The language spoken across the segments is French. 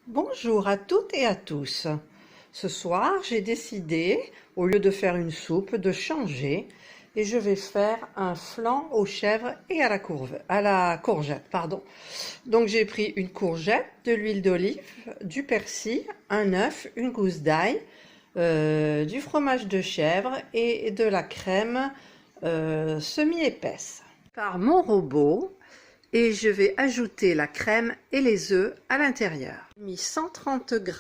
Bonjour à toutes et à tous. Ce soir, j'ai décidé, au lieu de faire une soupe, de changer et je vais faire un flan aux chèvres et à la courgette, pardon. Donc j'ai pris une courgette, de l'huile d'olive, du persil, un œuf, une gousse d'ail, du fromage de chèvre et de la crème semi-épaisse. Par mon robot, et je vais ajouter la crème et les œufs à l'intérieur. J'ai mis 130 g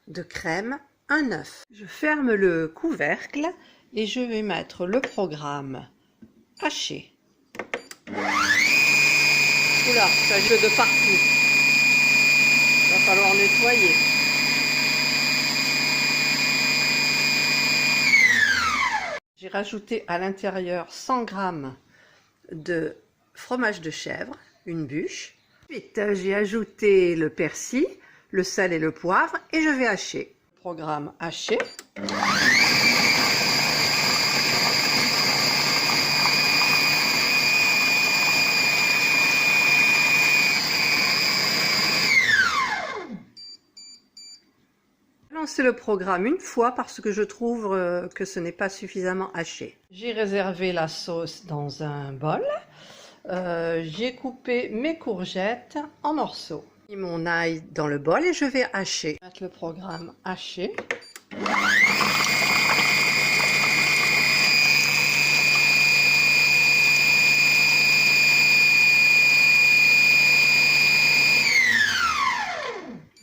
de crème, un œuf. Je ferme le couvercle et je vais mettre le programme haché. Oula, ça gicle de partout. Il va falloir nettoyer. J'ai rajouté à l'intérieur 100 g de fromage de chèvre, une bûche. Ensuite, j'ai ajouté le persil, le sel et le poivre et je vais hacher. Programme haché. Lancez le programme une fois parce que je trouve que ce n'est pas suffisamment haché. J'ai réservé la sauce dans un bol. J'ai coupé mes courgettes en morceaux. J'ai mis mon ail dans le bol et je vais hacher. Mettre le programme haché.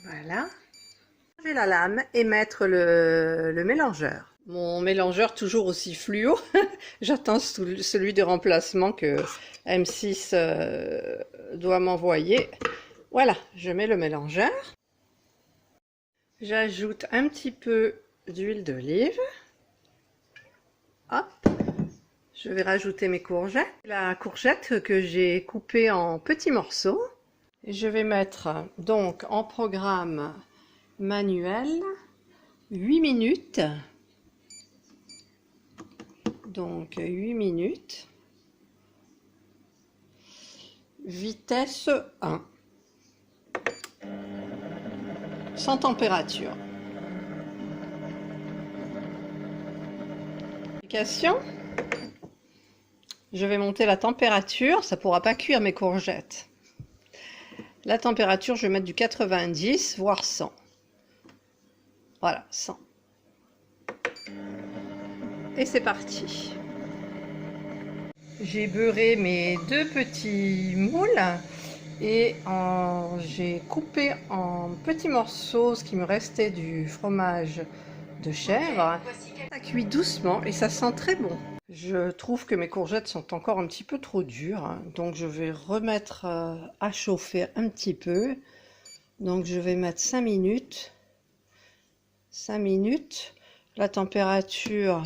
Voilà. Changer la lame et mettre le mélangeur. Mon mélangeur toujours aussi fluo. J'attends celui de remplacement que M6 doit m'envoyer. Voilà, je mets le mélangeur. J'ajoute un petit peu d'huile d'olive. Hop. Je vais rajouter mes courgettes. La courgette que j'ai coupée en petits morceaux. Et je vais mettre donc en programme manuel 8 minutes. Donc 8 minutes. Vitesse 1. Sans température. Application. Je vais monter la température. Ça ne pourra pas cuire mes courgettes. La température, je vais mettre du 90, voire 100. Voilà, 100. Et c'est parti. J'ai beurré mes deux petits moules et j'ai coupé en petits morceaux ce qui me restait du fromage de chèvre. Ça cuit doucement et ça sent très bon. Je trouve que mes courgettes sont encore un petit peu trop dures, donc je vais remettre à chauffer un petit peu. Donc je vais mettre 5 minutes. 5 minutes. La température,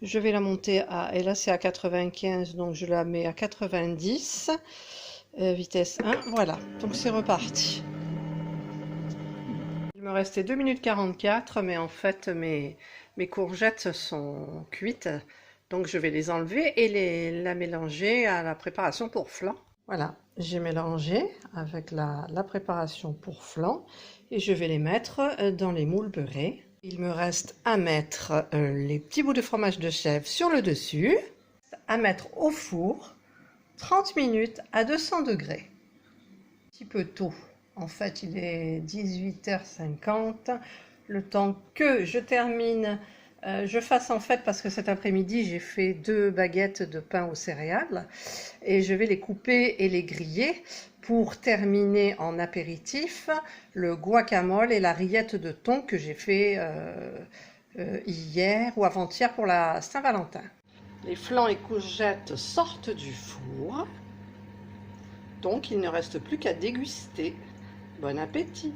je vais la monter à, et là c'est à 95, donc je la mets à 90, vitesse 1, voilà, donc c'est reparti. Il me restait 2 minutes 44, mais en fait mes courgettes sont cuites, donc je vais les enlever et la mélanger à la préparation pour flan. Voilà, j'ai mélangé avec la préparation pour flan et je vais les mettre dans les moules beurrés. Il me reste à mettre les petits bouts de fromage de chèvre sur le dessus, à mettre au four 30 minutes à 200 degrés. Un petit peu tôt, en fait il est 18h50, le temps que je termine, je fasse en fait, parce que cet après-midi j'ai fait 2 baguettes de pain aux céréales et je vais les couper et les griller pour terminer en apéritif le guacamole et la rillette de thon que j'ai fait hier ou avant-hier pour la Saint-Valentin. Les flans et courgettes sortent du four, donc il ne reste plus qu'à déguster. Bon appétit!